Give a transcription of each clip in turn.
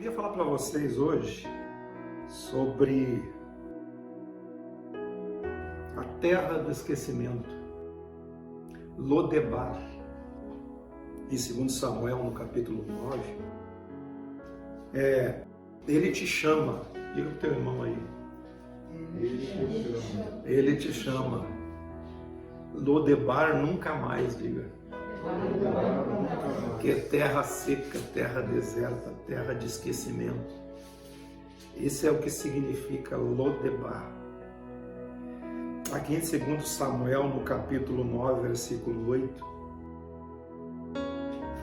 queria falar para vocês hoje sobre a terra do esquecimento, Lodebar, em 2 Samuel, no capítulo 9. Ele te chama, diga para o teu irmão aí, ele te chama, Lodebar nunca mais, diga, que é terra seca, terra deserta, terra de esquecimento. Esse é o que significa Lodebar. Aqui em 2 Samuel, no capítulo 9, versículo 8,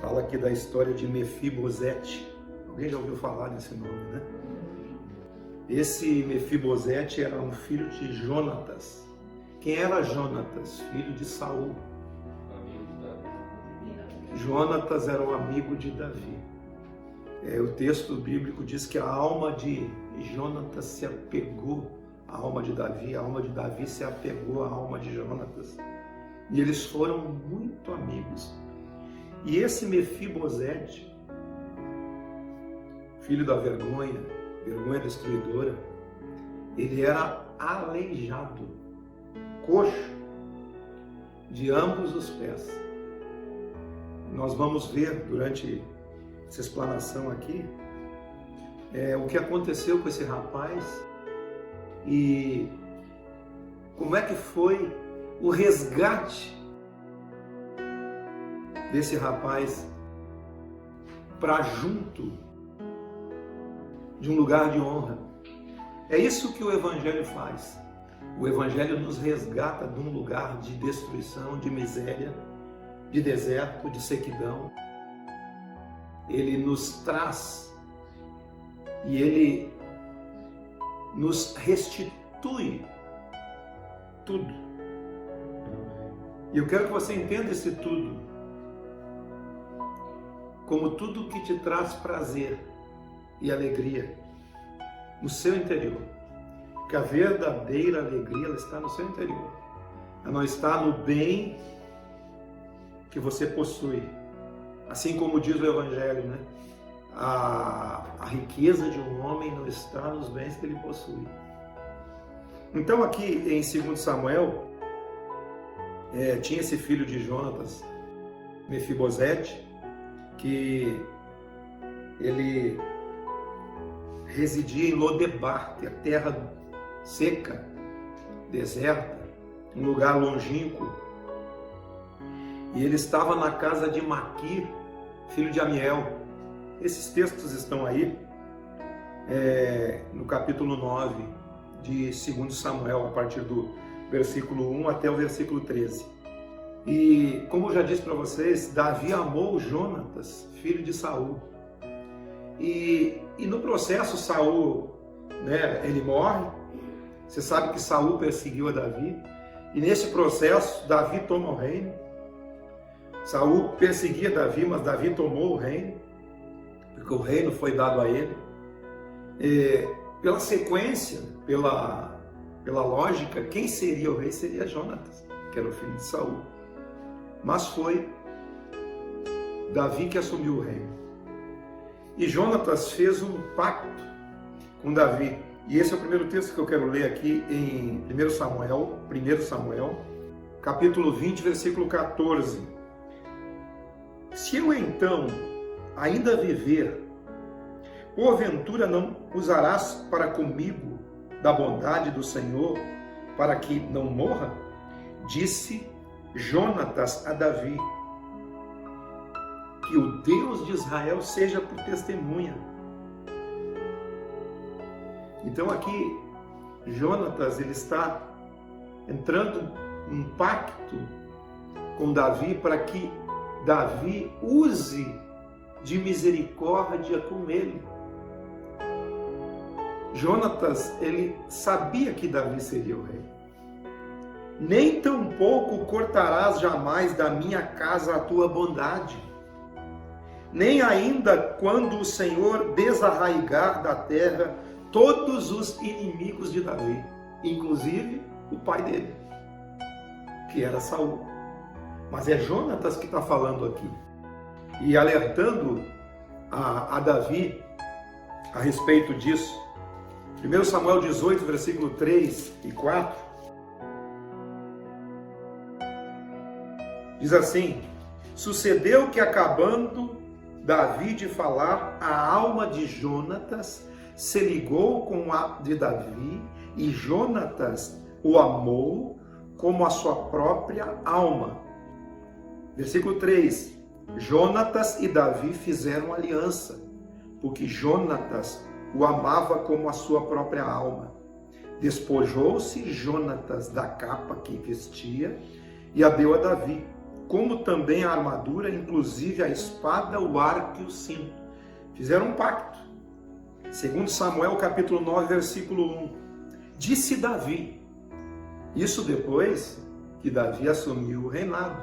fala aqui da história de Mefibosete. Alguém já ouviu falar desse nome, né? Esse Mefibosete era um filho de Jonatas. Quem era Jonatas? Filho de Saul. Jonatas era um amigo de Davi. O texto bíblico diz que a alma de Jonatas se apegou à alma de Davi, a alma de Davi se apegou à alma de Jonatas. E eles foram muito amigos. E esse Mefibosete, filho da vergonha destruidora, ele era aleijado, coxo, de ambos os pés. Nós vamos ver durante essa explanação aqui o que aconteceu com esse rapaz e como é que foi o resgate desse rapaz para junto de um lugar de honra. É isso que o Evangelho faz. O Evangelho nos resgata de um lugar de destruição, de miséria, de deserto, de sequidão. Ele nos traz e ele nos restitui tudo. E eu quero que você entenda esse tudo como tudo que te traz prazer e alegria no seu interior. Porque a verdadeira alegria, ela está no seu interior. Ela não está no bem que você possui. Assim como diz o Evangelho, né? A riqueza de um homem não está nos bens que ele possui. Então aqui em 2 Samuel, tinha esse filho de Jonatas, Mefibosete, que ele residia em Lodebar, que é terra seca, deserta, um lugar longínquo. E ele estava na casa de Maquir, filho de Amiel. Esses textos estão aí no capítulo 9 de 2 Samuel, a partir do versículo 1 até o versículo 13. E como eu já disse para vocês, Davi amou Jonatas, filho de Saul. E no processo Saul, ele morre. Você sabe que Saul perseguiu a Davi. E nesse processo, Davi toma o reino. Saul perseguia Davi, mas Davi tomou o reino, porque o reino foi dado a ele. Pela sequência, pela lógica, quem seria o rei seria Jonatas, que era o filho de Saul. Mas foi Davi que assumiu o reino. E Jonatas fez um pacto com Davi. E esse é o primeiro texto que eu quero ler aqui em 1 Samuel, capítulo 20, versículo 14. Se eu então ainda viver, porventura não usarás para comigo da bondade do Senhor, para que não morra? Disse Jonatas a Davi: que o Deus de Israel seja por testemunha. Então aqui, Jonatas, ele está entrando em pacto com Davi para que Davi use de misericórdia com ele. Jonatas, ele sabia que Davi seria o rei. Nem tampouco cortarás jamais da minha casa a tua bondade, nem ainda quando o Senhor desarraigar da terra todos os inimigos de Davi, inclusive o pai dele, que era Saul. Mas é Jonatas que está falando aqui e alertando a Davi a respeito disso. 1 Samuel 18, versículo 3 e 4, diz assim: sucedeu que, acabando Davi de falar, a alma de Jonatas se ligou com a de Davi, e Jonatas o amou como a sua própria alma. Versículo 3: Jonatas e Davi fizeram aliança, porque Jonatas o amava como a sua própria alma. Despojou-se Jonatas da capa que vestia e a deu a Davi, como também a armadura, inclusive a espada, o arco e o cinto. Fizeram um pacto. Segundo Samuel capítulo 9, versículo 1. Disse Davi, isso depois que Davi assumiu o reinado.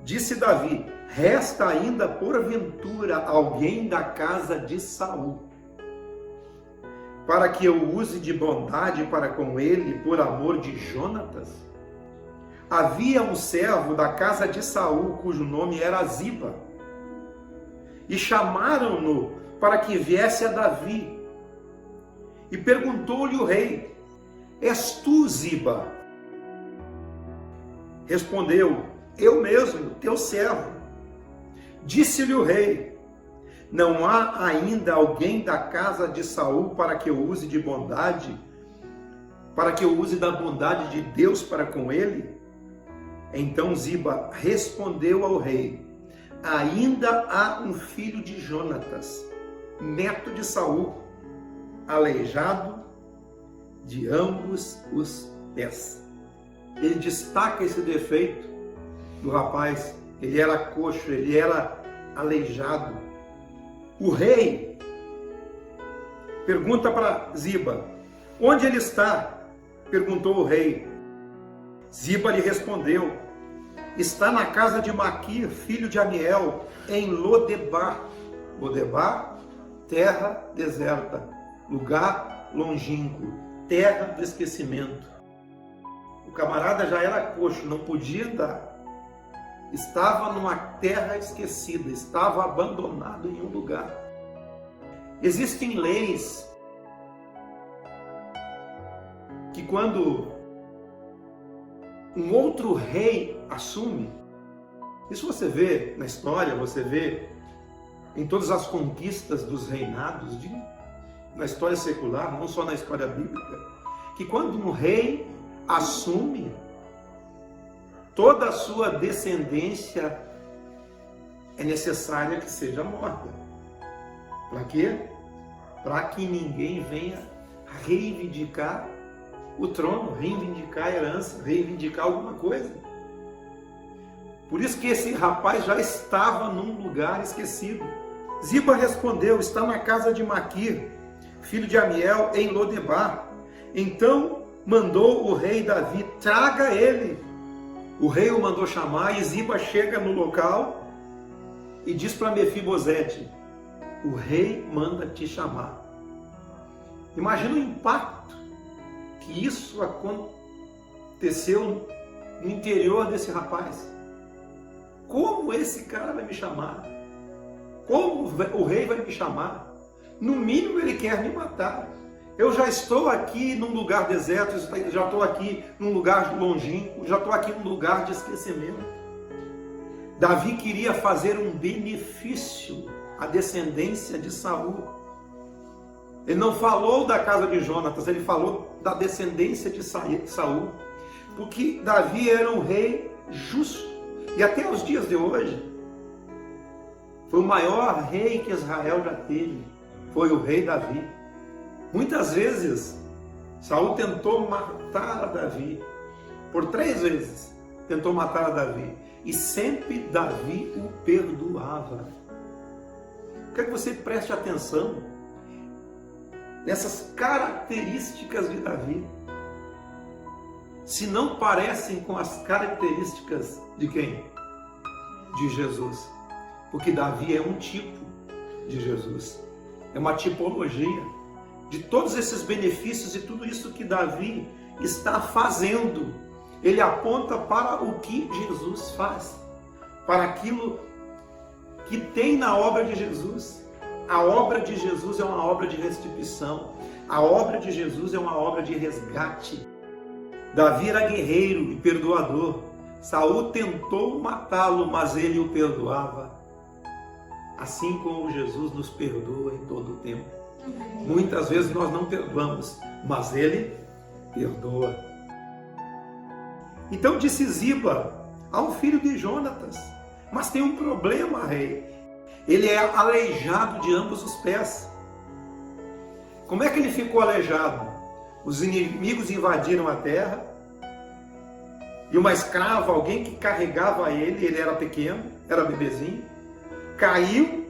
Disse Davi: resta ainda porventura alguém da casa de Saul, para que eu use de bondade para com ele por amor de Jonatas? Havia um servo da casa de Saul, cujo nome era Ziba, e chamaram-no para que viesse a Davi. E perguntou-lhe o rei: és tu, Ziba? Respondeu: eu mesmo, teu servo. Disse-lhe o rei: não há ainda alguém da casa de Saul para que eu use de bondade, para que eu use da bondade de Deus para com ele? Então Ziba respondeu ao rei: ainda há um filho de Jonatas, neto de Saul, aleijado de ambos os pés. Ele destaca esse defeito do rapaz. Ele era coxo, ele era aleijado. O rei pergunta para Ziba: onde ele está? Perguntou o rei. Ziba lhe respondeu: está na casa de Maquir, filho de Amiel, em Lodebar. Lodebar, terra deserta, lugar longínquo, terra do esquecimento. O camarada já era coxo, não podia andar. Estava numa terra esquecida, estava abandonado em um lugar. Existem leis que, quando um outro rei assume, isso você vê na história, você vê em todas as conquistas dos reinados, na história secular, não só na história bíblica, que quando um rei assume, toda a sua descendência é necessária que seja morta. Para quê? Para que ninguém venha reivindicar o trono, reivindicar a herança, reivindicar alguma coisa. Por isso que esse rapaz já estava num lugar esquecido. Ziba respondeu: está na casa de Maquir, filho de Amiel, em Lodebar. Então mandou o rei Davi: traga ele. O rei o mandou chamar, e Ziba chega no local e diz para Mefibosete: o rei manda te chamar. Imagina o impacto que isso aconteceu no interior desse rapaz. Como esse cara vai me chamar? Como o rei vai me chamar? No mínimo ele quer me matar. Eu já estou aqui num lugar deserto, já estou aqui num lugar longínquo, já estou aqui num lugar de esquecimento. Davi queria fazer um benefício à descendência de Saul. Ele não falou da casa de Jonatas, ele falou da descendência de Saul. Porque Davi era um rei justo. E até os dias de hoje, foi o maior rei que Israel já teve. Foi o rei Davi. Muitas vezes, Saul tentou matar a Davi. Por 3 vezes tentou matar a Davi. E sempre Davi o perdoava. Quero que você preste atenção nessas características de Davi. Se não parecem com as características de quem? De Jesus. Porque Davi é um tipo de Jesus. É uma tipologia de todos esses benefícios e tudo isso que Davi está fazendo. Ele aponta para o que Jesus faz, para aquilo que tem na obra de Jesus, A obra de Jesus é uma obra de restituição. A obra de Jesus é uma obra de resgate. Davi era guerreiro e perdoador. Saul tentou matá-lo, mas ele o perdoava. Assim como Jesus nos perdoa em todo o tempo. Muitas vezes nós não perdoamos, mas ele perdoa. Então disse Ziba: há um filho de Jonatas, mas tem um problema, rei. Ele é aleijado de ambos os pés. Como é que ele ficou aleijado? Os inimigos invadiram a terra e uma escrava, alguém que carregava ele era pequeno, era bebezinho, caiu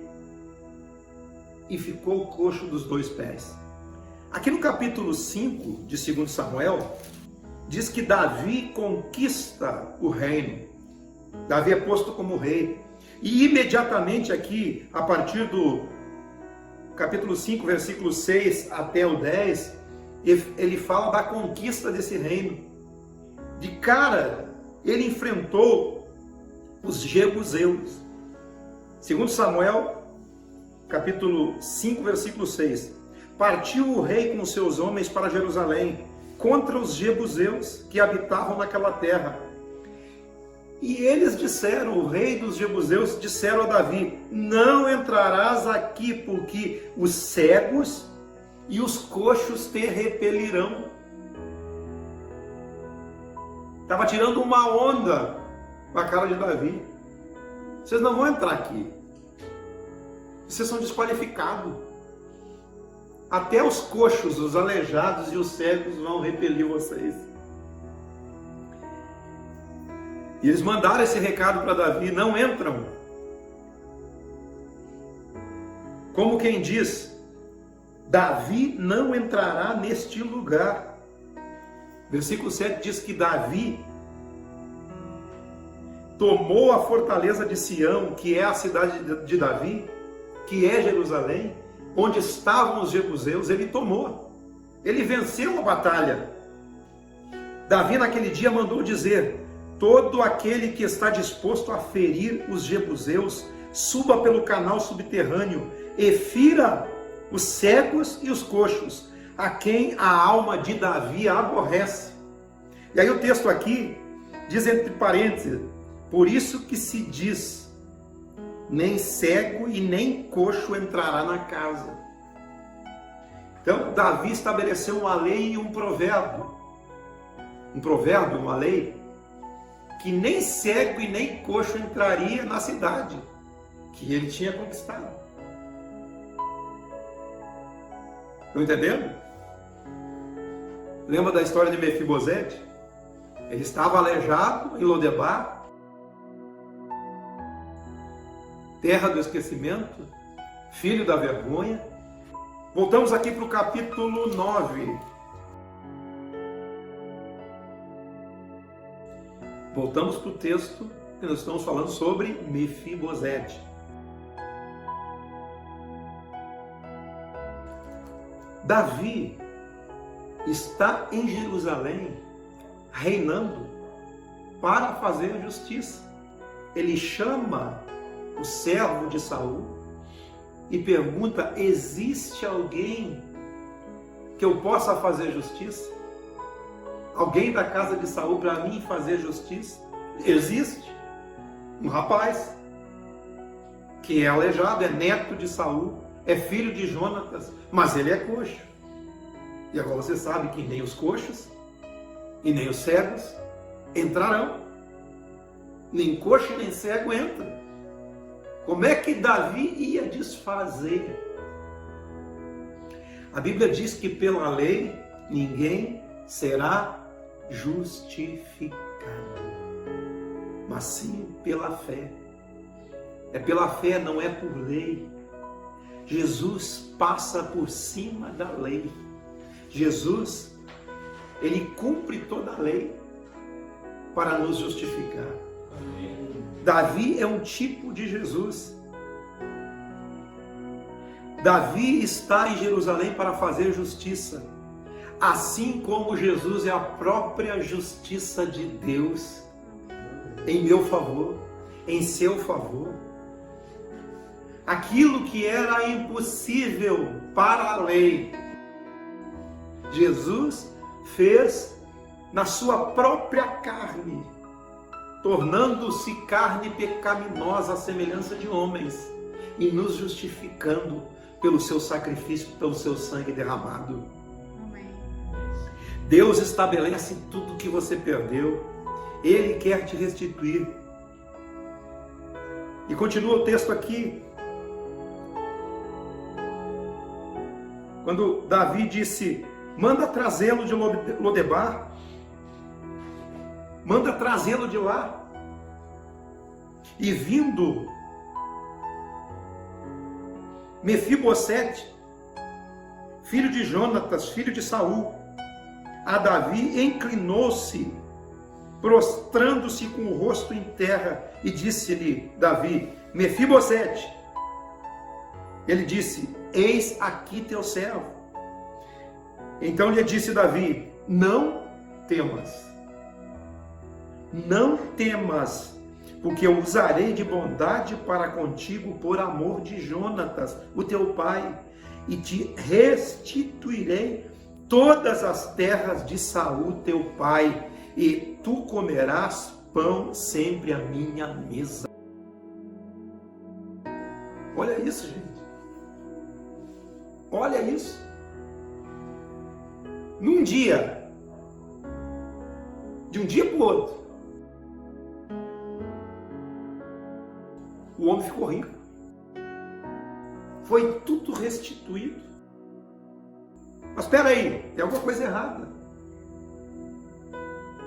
e ficou coxo dos dois pés. Aqui no capítulo 5 de 2 Samuel, diz que Davi conquista o reino. Davi é posto como rei. E imediatamente aqui, a partir do capítulo 5, versículo 6 até o 10, ele fala da conquista desse reino. De cara, ele enfrentou os jebuseus. 2 Samuel, capítulo 5, versículo 6. Partiu o rei com seus homens para Jerusalém, contra os jebuseus que habitavam naquela terra. E eles disseram, o rei dos jebuseus disseram a Davi: não entrarás aqui, porque os cegos e os coxos te repelirão. Estava tirando uma onda com a cara de Davi. Vocês não vão entrar aqui. Vocês são desqualificados. Até os coxos, os aleijados e os cegos vão repelir vocês. E eles mandaram esse recado para Davi: não entram. Como quem diz, Davi não entrará neste lugar. Versículo 7 diz que Davi tomou a fortaleza de Sião, que é a cidade de Davi, que é Jerusalém, onde estavam os jebuseus. Ele tomou. Ele venceu a batalha. Davi naquele dia mandou dizer: todo aquele que está disposto a ferir os jebuseus, suba pelo canal subterrâneo e fira os cegos e os coxos, a quem a alma de Davi aborrece. E aí o texto aqui diz entre parênteses: por isso que se diz, nem cego e nem coxo entrará na casa. Então Davi estabeleceu uma lei e um provérbio. Um provérbio, uma lei, que nem cego e nem coxo entraria na cidade que ele tinha conquistado. Estão entendendo? Lembra da história de Mefibosete? Ele estava aleijado em Lodebar, terra do esquecimento, filho da vergonha. Voltamos aqui para o capítulo 9. Voltamos para o texto que nós estamos falando sobre Mefibosete. Davi está em Jerusalém, reinando para fazer justiça. Ele chama o servo de Saul e pergunta: existe alguém que eu possa fazer justiça? Alguém da casa de Saul para mim fazer justiça? Existe um rapaz que é aleijado, é neto de Saul, é filho de Jonatas, mas ele é coxo. E agora você sabe que nem os coxos e nem os cegos entrarão. Nem coxo nem cego entra. Como é que Davi ia desfazer? A Bíblia diz que pela lei ninguém será justificado, mas sim pela fé. É pela fé, não é por lei. Jesus passa por cima da lei. Jesus, ele cumpre toda a lei para nos justificar. Amém. Davi é um tipo de Jesus. Davi está em Jerusalém para fazer justiça, assim como Jesus é a própria justiça de Deus, em meu favor, em seu favor. aquilo que era impossível para a lei, Jesus fez na sua própria carne, tornando-se carne pecaminosa à semelhança de homens e nos justificando pelo seu sacrifício, pelo seu sangue derramado. Amém. Deus estabelece tudo que você perdeu. Ele quer te restituir. E continua o texto aqui. Quando Davi disse: manda trazê-lo de Lodebar, manda trazê-lo de lá. E vindo Mefibosete, filho de Jonatas, filho de Saul, a Davi, inclinou-se, prostrando-se com o rosto em terra, e disse-lhe Davi: Mefibosete. Ele disse: eis aqui teu servo. Então lhe disse Davi: não temas, não temas, porque eu usarei de bondade para contigo por amor de Jonatas, o teu pai, e te restituirei todas as terras de Saul, teu pai, e tu comerás pão sempre à minha mesa. Olha isso, gente. Olha isso. Num dia, de um dia para o outro, o homem ficou rico. Foi tudo restituído. Mas espera aí, tem alguma coisa errada.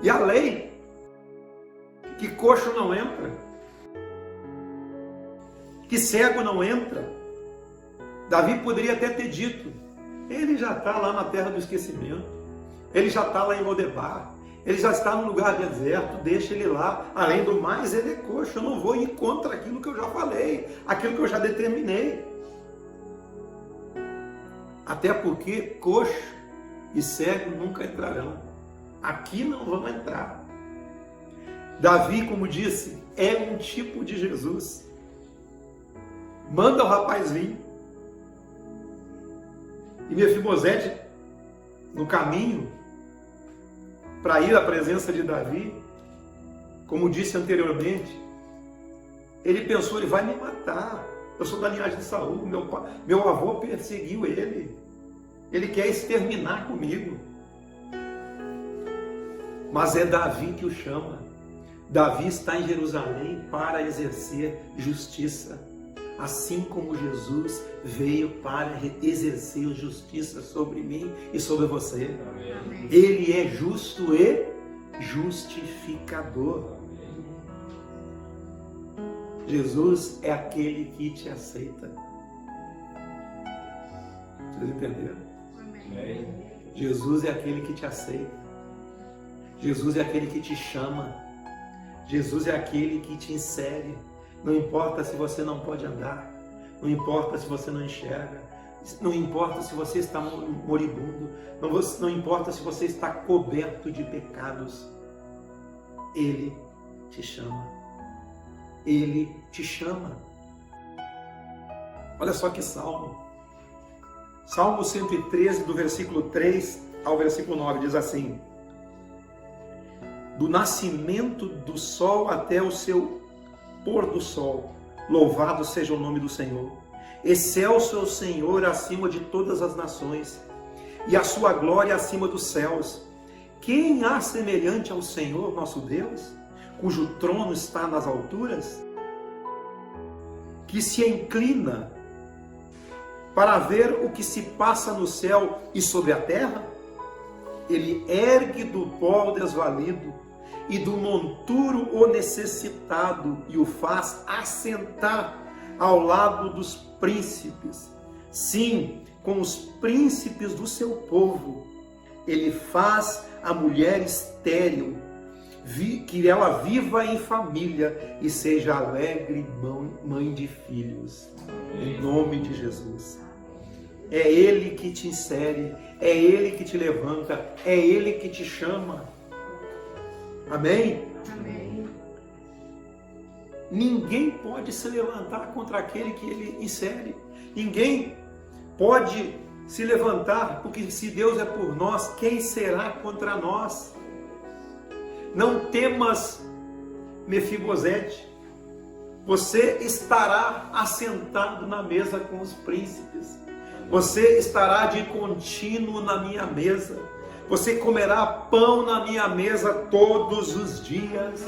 E a lei, que coxo não entra, que cego não entra. Davi poderia até ter dito: ele já está lá na terra do esquecimento, ele já está lá em Lodebar, ele já está num lugar deserto, deixa ele lá. Além do mais, ele é coxo, eu não vou ir contra aquilo que eu já falei, aquilo que eu já determinei. Até porque coxo e cego nunca entrarão. Aqui não vão entrar. Davi, como disse, é um tipo de Jesus. Manda o rapaz vir. E Mefibosete, no caminho para ir à presença de Davi, como disse anteriormente, ele pensou: ele vai me matar. Eu sou da linhagem de Saul, meu avô perseguiu ele. Ele quer exterminar comigo. Mas é Davi que o chama. Davi está em Jerusalém para exercer justiça, assim como Jesus veio para exercer justiça sobre mim e sobre você. Amém. Ele é justo e justificador. Jesus é aquele que te aceita. Vocês entenderam? Amém. Jesus é aquele que te aceita. Jesus é aquele que te chama. Jesus é aquele que te insere. Não importa se você não pode andar, não importa se você não enxerga, não importa se você está moribundo, não importa se você está coberto de pecados. Ele te chama. Ele te chama. Olha só que salmo. Salmo 113, do versículo 3 ao versículo 9, diz assim: do nascimento do sol até o seu pôr do sol, louvado seja o nome do Senhor. Excelso é o Senhor acima de todas as nações, e a sua glória acima dos céus. Quem há semelhante ao Senhor nosso Deus, cujo trono está nas alturas, que se inclina para ver o que se passa no céu e sobre a terra? Ele ergue do pó o desvalido e do monturo o necessitado, e o faz assentar ao lado dos príncipes. Sim, com os príncipes do seu povo. Ele faz a mulher estéril, que ela viva em família e seja alegre mãe de filhos. Em nome de Jesus. É Ele que te insere, é Ele que te levanta, é Ele que te chama. Amém? Amém. Ninguém pode se levantar contra aquele que ele insere. Ninguém pode se levantar, porque se Deus é por nós, quem será contra nós? Não temas, Mefibosete, você estará assentado na mesa com os príncipes, você estará de contínuo na minha mesa, você comerá pão na minha mesa todos os dias.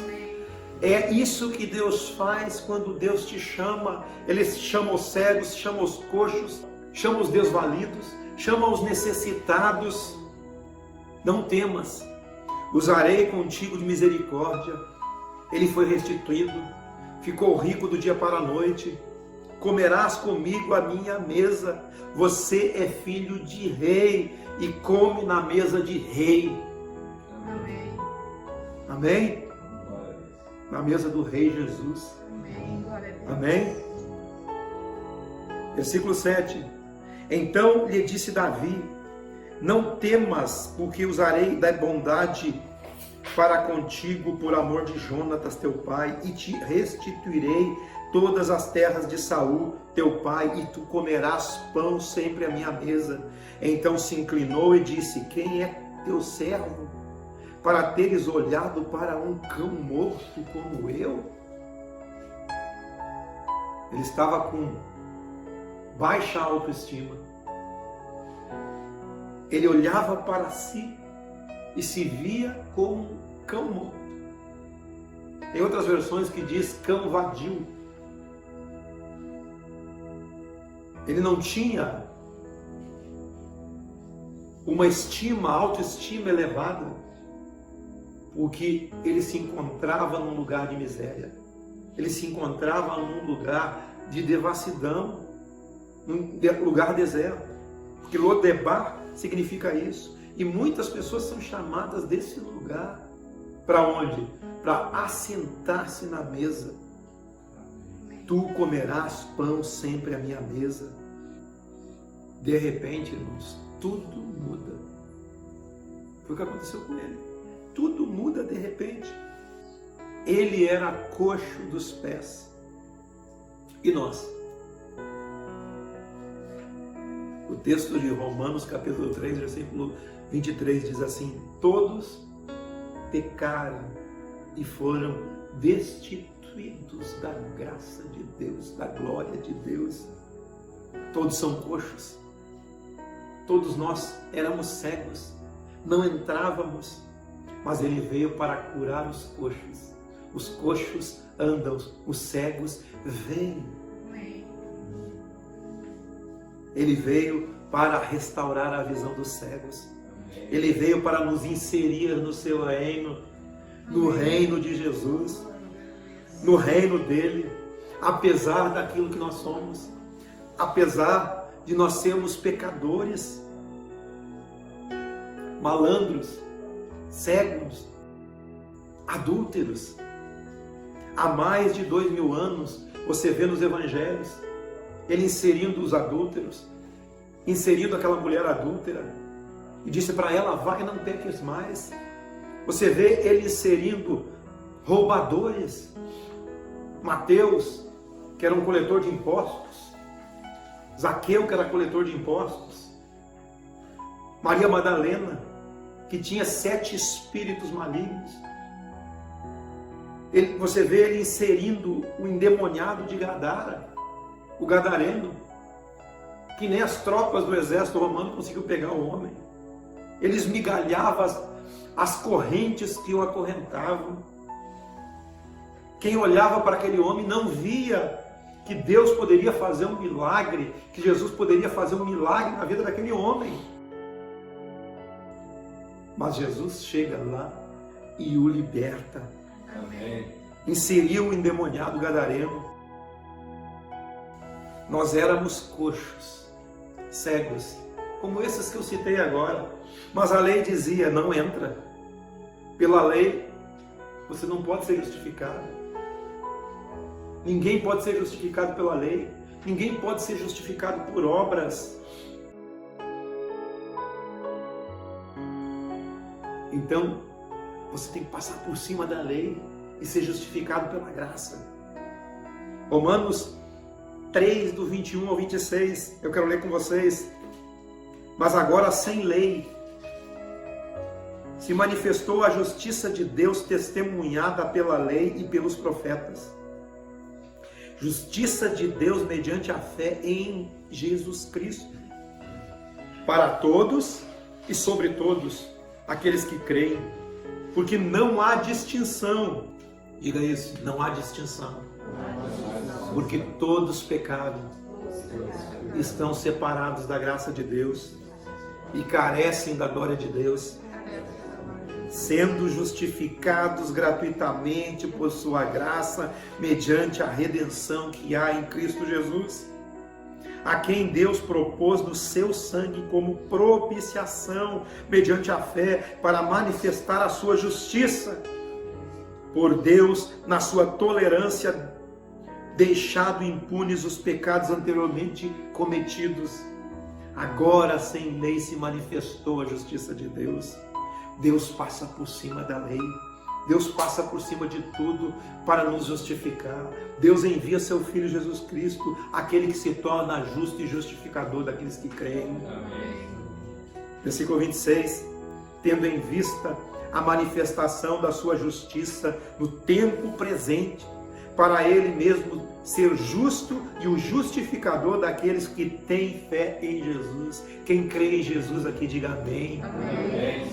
É isso que Deus faz quando Deus te chama. Ele chama os cegos, chama os coxos, chama os desvalidos, chama os necessitados. Não temas, usarei contigo de misericórdia. Ele foi restituído, ficou rico do dia para a noite. Comerás comigo a minha mesa. Você é filho de rei e come na mesa de rei. Amém. Amém? Na mesa do Rei Jesus. Amém. Glória a Deus. Amém? Versículo 7. Então lhe disse Davi: não temas, porque usarei da bondade para contigo por amor de Jonatas teu pai, e te restituirei todas as terras de Saul teu pai, e tu comerás pão sempre à minha mesa. Então se inclinou e disse: quem é teu servo, para teres olhado para um cão morto como eu? Ele estava com baixa autoestima. Ele olhava para si e se via como cão morto. Tem outras versões que diz cão vadio. Ele não tinha uma autoestima elevada, porque ele se encontrava num lugar de miséria. Ele se encontrava num lugar de devassidão, num lugar deserto. Porque Lodebar significa isso. E muitas pessoas são chamadas desse lugar. Para onde? Para assentar-se na mesa. Tu comerás pão sempre à minha mesa. De repente, irmãos, tudo muda. Foi o que aconteceu com ele. Tudo muda de repente. Ele era coxo dos pés. E nós? O texto de Romanos, capítulo 3, versículo 23, diz assim: todos pecaram e foram destituídos da graça de Deus, da glória de Deus. Todos são coxos. Todos nós éramos cegos, não entrávamos, mas ele veio para curar os coxos. Os coxos andam, os cegos veem. Ele veio para restaurar a visão dos cegos. Ele veio para nos inserir no seu reino, no reino de Jesus, no reino dele, apesar daquilo que nós somos, apesar de nós sermos pecadores, malandros, cegos, adúlteros. Há mais de 2000 anos, você vê nos evangelhos, ele inserindo os adúlteros, inserindo aquela mulher adúltera, e disse para ela: vai, não peques mais. Você vê ele inserindo roubadores, Mateus, que era um coletor de impostos, Zaqueu, que era coletor de impostos, Maria Madalena, que tinha 7 espíritos malignos. Você vê ele inserindo o endemoniado de Gadara, o gadareno, que nem as tropas do exército romano conseguiu pegar o homem. Ele esmigalhava as correntes que o acorrentavam. Quem olhava para aquele homem não via que Deus poderia fazer um milagre, que Jesus poderia fazer um milagre na vida daquele homem. Mas Jesus chega lá e o liberta. Amém. Inseriu o endemoniado gadareno. Nós éramos coxos, cegos, como esses que eu citei agora. Mas a lei dizia: não entra. Pela lei, você não pode ser justificado. Ninguém pode ser justificado pela lei. Ninguém pode ser justificado por obras. Então, você tem que passar por cima da lei e ser justificado pela graça. Romanos 3, do 21 ao 26, eu quero ler com vocês. Mas agora sem lei se manifestou a justiça de Deus testemunhada pela lei e pelos profetas. Justiça de Deus mediante a fé em Jesus Cristo, para todos e sobre todos aqueles que creem, porque não há distinção. Diga isso, não há distinção, porque todos pecaram, estão separados da graça de Deus e carecem da glória de Deus, sendo justificados gratuitamente por sua graça, mediante a redenção que há em Cristo Jesus, a quem Deus propôs no seu sangue como propiciação, mediante a fé, para manifestar a sua justiça. Por Deus, na sua tolerância, deixado impunes os pecados anteriormente cometidos. Agora, sem lei, se manifestou a justiça de Deus. Deus passa por cima da lei. Deus passa por cima de tudo para nos justificar. Deus envia seu Filho Jesus Cristo, aquele que se torna justo e justificador daqueles que creem. Amém. Versículo 26. Tendo em vista a manifestação da sua justiça no tempo presente, para Ele mesmo ser justo e o justificador daqueles que têm fé em Jesus. Quem crê em Jesus aqui, diga amém. Amém.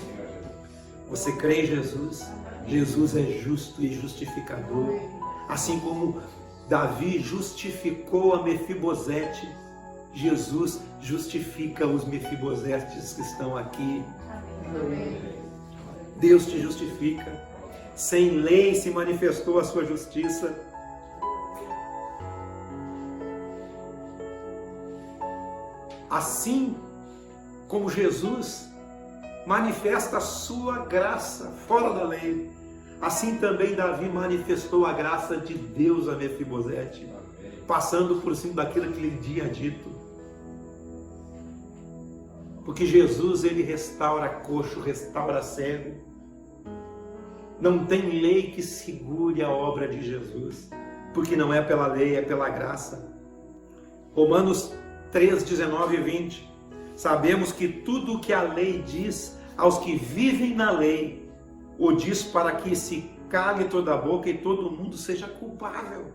Você crê em Jesus? Jesus é justo e justificador. Assim como Davi justificou a Mefibosete, Jesus justifica os Mefibosetes que estão aqui. Deus te justifica. Sem lei se manifestou a sua justiça. Assim como Jesus manifesta a sua graça fora da lei, assim também Davi manifestou a graça de Deus a Mefibosete, passando por cima daquilo que lhe tinha dito. Porque Jesus, ele restaura coxo, restaura cego. Não tem lei que segure a obra de Jesus, porque não é pela lei, é pela graça. Romanos 3, 19 e 20. Sabemos que tudo o que a lei diz aos que vivem na lei, o diz para que se cale toda a boca e todo mundo seja culpável.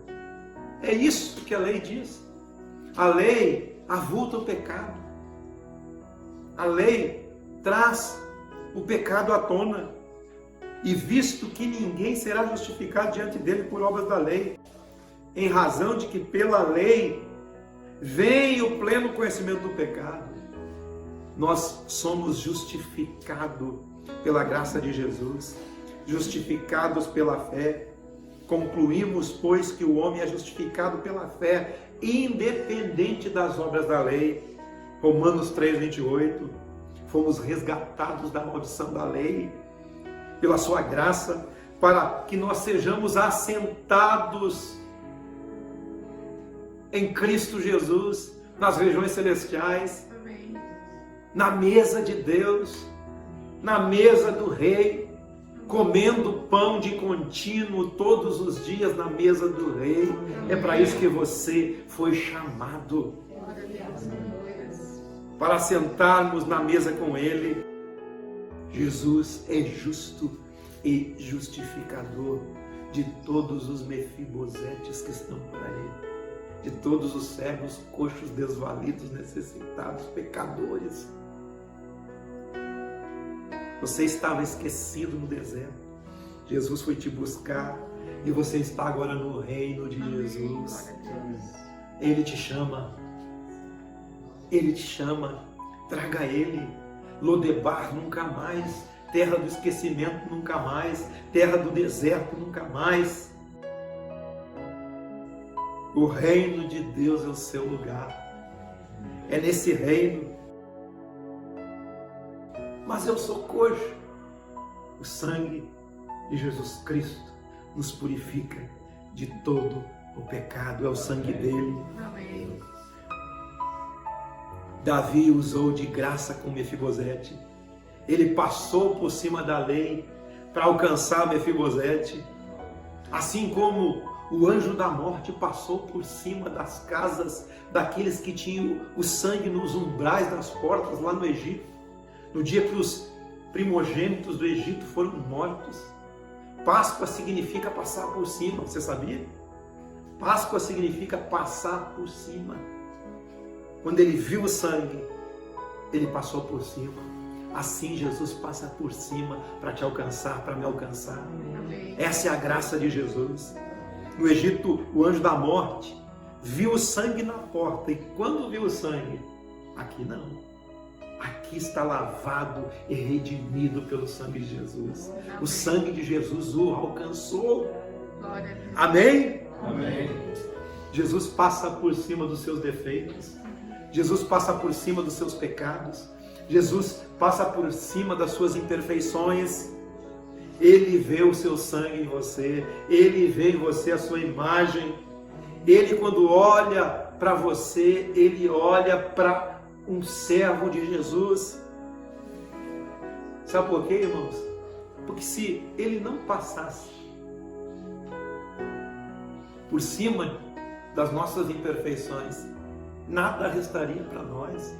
É isso que a lei diz. A lei avulta o pecado. A lei traz o pecado à tona. E visto que ninguém será justificado diante dele por obras da lei, em razão de que pela lei vem o pleno conhecimento do pecado, nós somos justificados pela graça de Jesus, justificados pela fé. Concluímos, pois, que o homem é justificado pela fé, independente das obras da lei. Romanos 3, 28. Fomos resgatados da maldição da lei, pela sua graça, para que nós sejamos assentados em Cristo Jesus, nas regiões celestiais, amém, na mesa de Deus, na mesa do Rei, comendo pão de contínuo todos os dias na mesa do Rei. É para isso que você foi chamado, para sentarmos na mesa com Ele. Jesus é justo e justificador de todos os Mefibosetes que estão por aí, de todos os cegos, coxos, desvalidos, necessitados, pecadores. Você estava esquecido no deserto. Jesus foi te buscar e você está agora no reino de Jesus. Ele te chama. Ele te chama. Traga Ele. Lodebar nunca mais. Terra do esquecimento nunca mais. Terra do deserto nunca mais. O reino de Deus é o seu lugar. É nesse reino. Mas eu sou coxo. O sangue de Jesus Cristo nos purifica de todo o pecado. É o sangue dele. Amém. Davi usou de graça com Mefibosete. Ele passou por cima da lei para alcançar Mefibosete. Assim como O anjo da morte passou por cima das casas daqueles que tinham o sangue nos umbrais das portas lá no Egito, no dia que os primogênitos do Egito foram mortos. Páscoa significa passar por cima, você sabia? Páscoa significa passar por cima. Quando ele viu o sangue, ele passou por cima. Assim Jesus passa por cima para te alcançar, para me alcançar. Essa é a graça de Jesus. No Egito, o anjo da morte viu o sangue na porta, e quando viu o sangue, aqui não. Aqui está lavado e redimido pelo sangue de Jesus. O sangue de Jesus o alcançou. Amém? Amém. Jesus passa por cima dos seus defeitos. Jesus passa por cima dos seus pecados. Jesus passa por cima das suas imperfeições. Ele vê o seu sangue em você. Ele vê em você a sua imagem. Ele, quando olha para você, ele olha para um servo de Jesus. Sabe por quê, irmãos? Porque se ele não passasse por cima das nossas imperfeições, nada restaria para nós.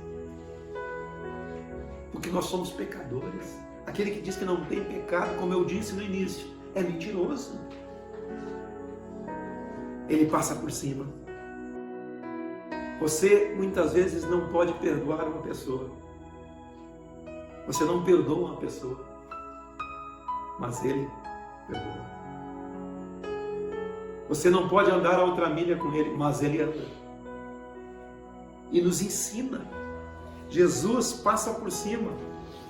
Porque nós somos pecadores. Aquele que diz que não tem pecado, como eu disse no início, é mentiroso. Ele passa por cima. Você muitas vezes não pode perdoar uma pessoa. Você não perdoa uma pessoa, mas ele perdoa. Você não pode andar a outra milha com ele, mas ele anda. E nos ensina. Jesus passa por cima.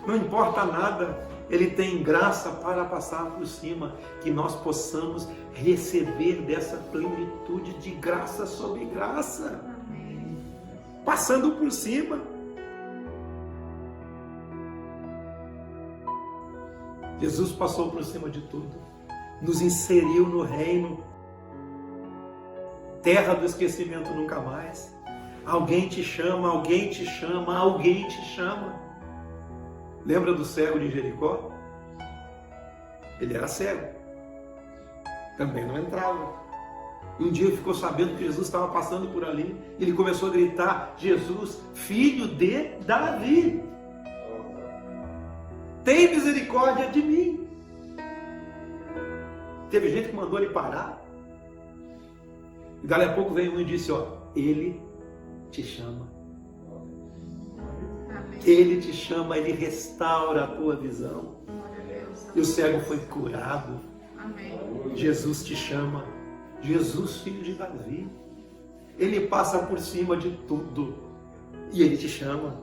Não importa nada, ele tem graça para passar por cima, que nós possamos receber dessa plenitude de graça sobre graça. Passando por cima. Jesus passou por cima de tudo, nos inseriu no reino, terra do esquecimento nunca mais. Alguém te chama, alguém te chama, alguém te chama. Lembra do cego de Jericó? Ele era cego, também não entrava. E um dia ele ficou sabendo que Jesus estava passando por ali. Ele começou a gritar: Jesus, filho de Davi, tem misericórdia de mim. Teve gente que mandou ele parar. E dali a pouco veio um e disse: ó, ele te chama. Ele te chama, ele restaura a tua visão. E o cego foi curado. Jesus te chama. Jesus, filho de Davi. Ele passa por cima de tudo. E ele te chama.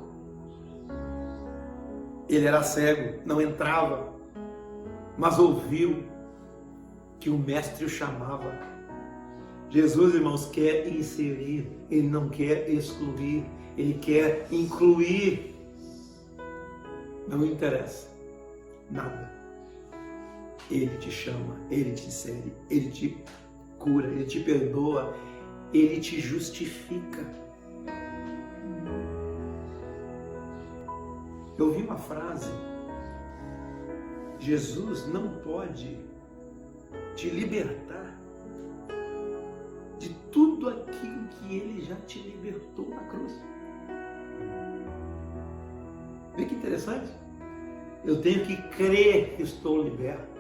Ele era cego, não entrava, mas ouviu que o mestre o chamava. Jesus, irmãos, quer inserir, ele não quer excluir, ele quer incluir. Não interessa nada. Ele te chama, ele te insere, ele te cura, ele te perdoa, ele te justifica. Eu ouvi uma frase: Jesus não pode te libertar de tudo aquilo que ele já te libertou na cruz. Vê que interessante? Eu tenho que crer que estou liberto.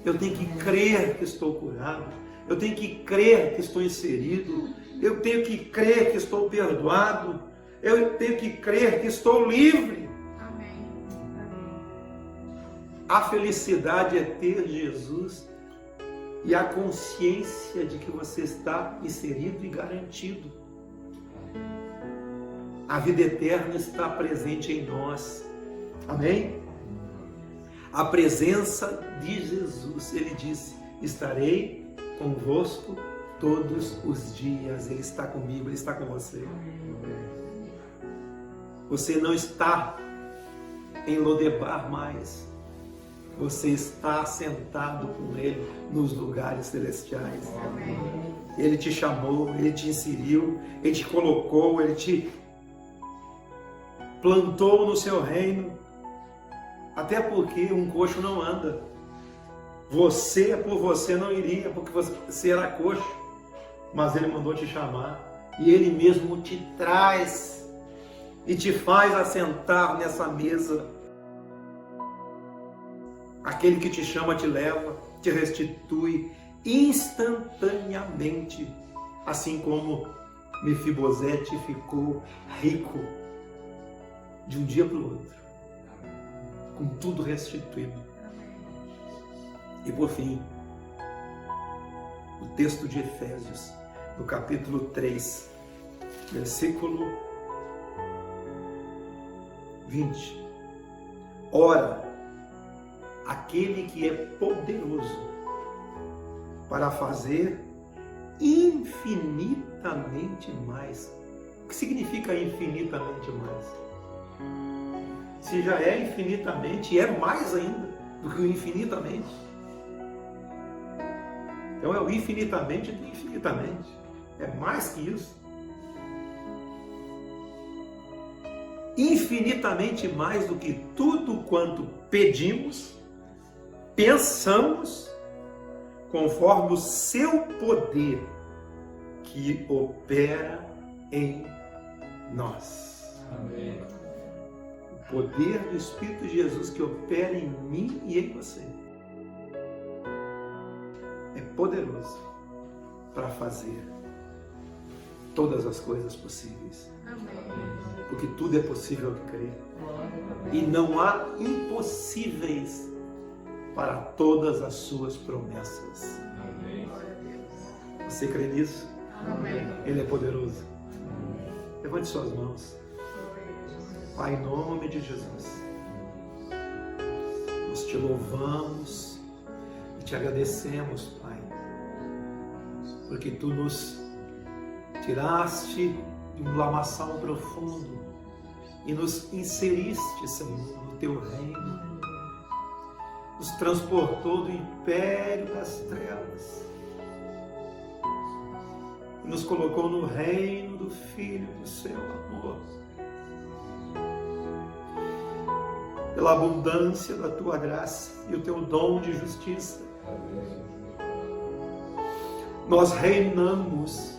Eu tenho que crer que estou curado. Eu tenho que crer que estou inserido. Eu tenho que crer que estou perdoado. Eu tenho que crer que estou livre. Amém. A felicidade é ter Jesus e a consciência de que você está inserido e garantido. A vida eterna está presente em nós. Amém? A presença de Jesus. Ele disse: estarei convosco todos os dias. Ele está comigo, ele está com você. Você não está em Lodebar mais. Você está sentado com ele nos lugares celestiais. Amém. Ele te chamou, ele te inseriu, ele te colocou, ele te plantou no seu reino. Até porque um coxo não anda. Você, por você, não iria, porque você era coxo, mas Ele mandou te chamar, e Ele mesmo te traz, e te faz assentar nessa mesa. Aquele que te chama, te leva, te restitui instantaneamente, assim como Mefibosete ficou rico de um dia para o outro, com tudo restituído. E por fim, o texto de Efésios, no capítulo 3, versículo 20. Ora, aquele que é poderoso para fazer infinitamente mais. O que significa infinitamente mais? Se já é infinitamente, é mais ainda do que o infinitamente. Então é o infinitamente do infinitamente. É mais que isso. Infinitamente mais do que tudo quanto pedimos, pensamos, conforme o seu poder que opera em nós. Amém. O poder do Espírito de Jesus que opera em mim e em você é poderoso para fazer todas as coisas possíveis. Amém. Porque tudo é possível que crer. E não há impossíveis para todas as suas promessas. Amém. Você crê nisso? Amém. Ele é poderoso. Levante suas mãos. Pai, em nome de Jesus, nós te louvamos e te agradecemos, Pai, porque tu nos tiraste de um lamaçal profundo e nos inseriste, Senhor, no teu reino. Nos transportou do império das trevas e nos colocou no reino do Filho do seu amor. Pela abundância da tua graça e o teu dom de justiça, nós reinamos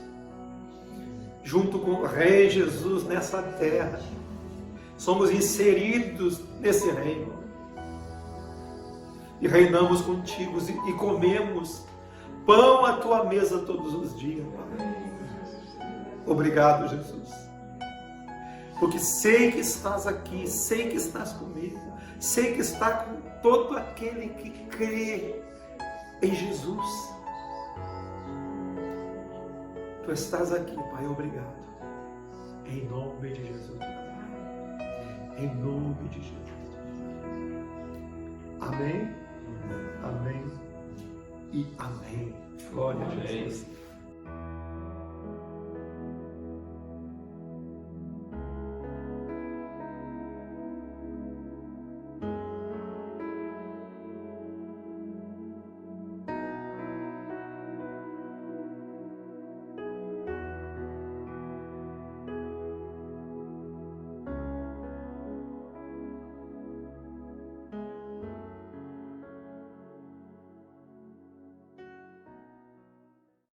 junto com o Rei Jesus nessa terra. Somos inseridos nesse reino. E reinamos contigo e comemos pão à tua mesa todos os dias, Pai. Obrigado, Jesus. Porque sei que estás aqui, sei que estás comigo, sei que está com todo aquele que crê em Jesus. Tu estás aqui, Pai, obrigado. Em nome de Jesus. Em nome de Jesus. Amém? Amém e amém. Glória a Jesus.